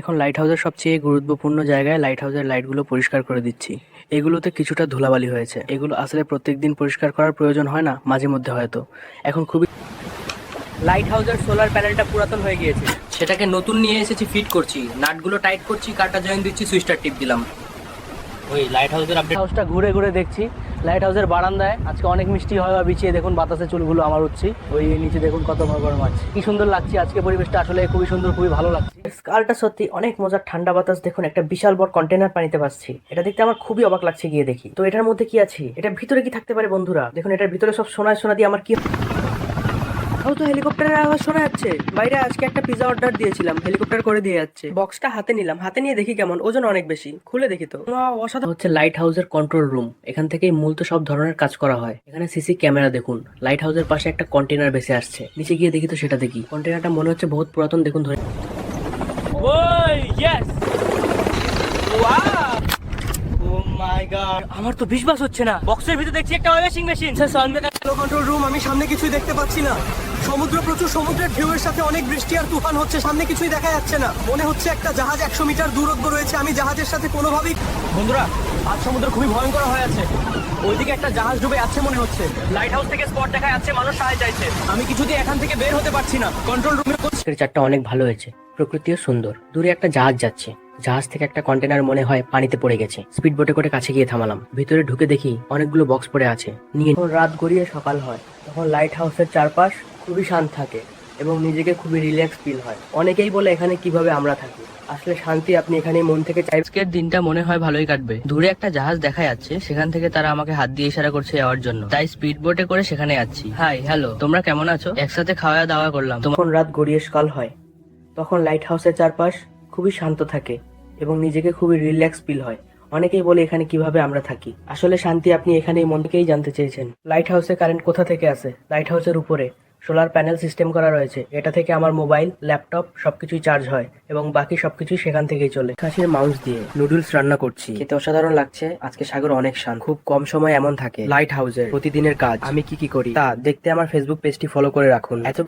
এখন লাইট হাউসের সবচেয়ে গুরুত্বপূর্ণ জায়গায় লাইট হাউসের লাইটগুলো পরিষ্কার করে দিচ্ছি। এগুলোতে কিছুটা ধুলাবালি হয়েছে, এগুলো আসলে প্রত্যেকদিন পরিষ্কার করার প্রয়োজন হয় না, মাঝে মধ্যে হয়তো। এখন খুবই লাইট হাউসের সোলার প্যানেলটা পুরাতন হয়ে গিয়েছে, সেটাকে নতুন নিয়ে এসেছি, ফিট করছি, নাটগুলো টাইট করছি, কাটা জয়েন দিচ্ছি, সুইচটা টিপ দিলাম। ওই লাইট হাউসের আপডেট। হাউসটা ঘুরে ঘুরে দেখছি। লাইট হাউসের বারান্দায় আজকে অনেক মিষ্টি হাওয়া বিছিয়ে দেখুন, বাতাসে চুলগুলো আমার উঠছি। ওই নিচে দেখুন কত বড় বড় মাছ, কি সুন্দর লাগছে আজকে পরিবেশটা, আসলে খুবই সুন্দর, খুবই ভালো লাগছে। কালটা সত্যি অনেক মজার, ঠান্ডা বাতাস। দেখুন একটা বিশাল বড় কন্টেনার পানিতে ভাসছি, এটা দেখতে আমার খুবই অবাক লাগছে। গিয়ে দেখি তো এটার মধ্যে কি আছে, এটার ভিতরে কি থাকতে পারে বন্ধুরা। দেখুন এটার ভিতরে সব সোনায় সোনা দিয়ে আমার কি তো হেলিকপ্টারের আওয়াজ শোনা যাচ্ছে বাইরে। আজকে একটা পিজা অর্ডার দিয়েছিলাম, হেলিকপ্টার করে দিয়ে যাচ্ছে। বক্সটা হাতে নিলাম, হাতে নিয়ে দেখি কেমন, ওজন অনেক বেশি, খুলে দেখি তো অসাধারণ। হচ্ছে লাইট হাউসের কন্ট্রোল রুম, এখান থেকেই মূলত সব ধরনের কাজ করা হয়। এখানে সিসি ক্যামেরা দেখুন। লাইট হাউসের পাশে একটা কন্টেনার ভেসে আসছে, নিচে গিয়ে দেখি তো সেটা দেখি। কন্টেনারটা মনে হচ্ছে বহুত পুরাতন, দেখুন ধরে। ওই ইয়েস, আমার তো বিশ্বাস হচ্ছে না, বক্সের ভিতরে দেখছি একটা ওয়াশিং মেশিন। কন্ট্রোল রুম, আমি সামনে কিছুই দেখতে পাচ্ছি না। সমুদ্র প্রচুর, সমুদ্রের ঢেউয়ের সাথে অনেক বৃষ্টি আর তুফান হচ্ছে, সামনে কিছুই দেখা যাচ্ছে না। মনে হচ্ছে একটা জাহাজ 100 মিটার দূরত্ব রয়েছে, আমি জাহাজের সাথে কোনোভাবেই। বন্ধুরা, আজ সমুদ্র খুবই ভয়ঙ্কর হয়ে আছে। ওইদিকে একটা জাহাজ ডুবে আছে মনে হচ্ছে। লাইট হাউস থেকে স্পট দেখা যাচ্ছে, মানুষ সাহায্য চাইছে। আমি কিছুতেই এখান থেকে বের হতে পারছি না। কন্ট্রোল রুমে চারটা অনেক ভালো হয়েছে, প্রকৃতিও সুন্দর। দূরে একটা জাহাজ যাচ্ছে, জাহাজ থেকে একটা কন্টেনার মনে হয় পানিতে পড়ে গেছে। স্পিড বোটে করে কাছে গিয়ে থামালাম, ভিতরে ঢুকে দেখি অনেকগুলো বক্স পড়ে আছে। নিয়ে রাত গড়িয়ে সকাল হয়, তখন লাইট হাউসের চারপাশ খুবই শান্ত থাকে এবং নিজেকে খুবই রিল্যাক্স ফিল হয়। অনেকেই বলে এখানে কিভাবে আমরা থাকি, আসলে শান্তি আপনি এখানে মন থেকে চাই। আজকের দিনটা মনে হয় ভালোই কাটবে। দূরে একটা জাহাজ দেখা যাচ্ছে, সেখান থেকে তারা আমাকে হাত দিয়ে ইশারা করছে যাওয়ার জন্য, তাই স্পিড বোটে করে সেখানে যাচ্ছি। হাই হ্যালো, তোমরা কেমন আছো? একসাথে খাওয়া দাওয়া করলাম। তখন রাত গড়িয়ে সকাল হয়, তখন লাইট হাউসের চারপাশ খুবই শান্ত থাকে এবং নিজেকে খুবই রিল্যাক্স ফিল হয়। অনেকেই বলে এখানে কিভাবে আমরা থাকি, আসলে শান্তি আপনি এখানেই মন থেকেই জানতে চেয়েছেন। লাইট হাউসে কারেন্ট কোথা থেকে আসে? লাইট হাউসের উপরে সোলার প্যানেল সিস্টেম করা রয়েছে, এটা থেকে আমার মোবাইল, ল্যাপটপ সবকিছুই চার্জ হয় এবং বাকি সবকিছুই সেখান থেকেই চলে। খাসির মাংস দিয়ে নুডলস রান্না করছি, খেতে অসাধারণ লাগছে। আজকে সাগর অনেক শান্ত, খুব কম সময় এমন থাকে। লাইট হাউসের প্রতিদিনের কাজ আমি কি কি করি তা দেখতে আমার ফেসবুক পেজটি ফলো করে রাখুন। এত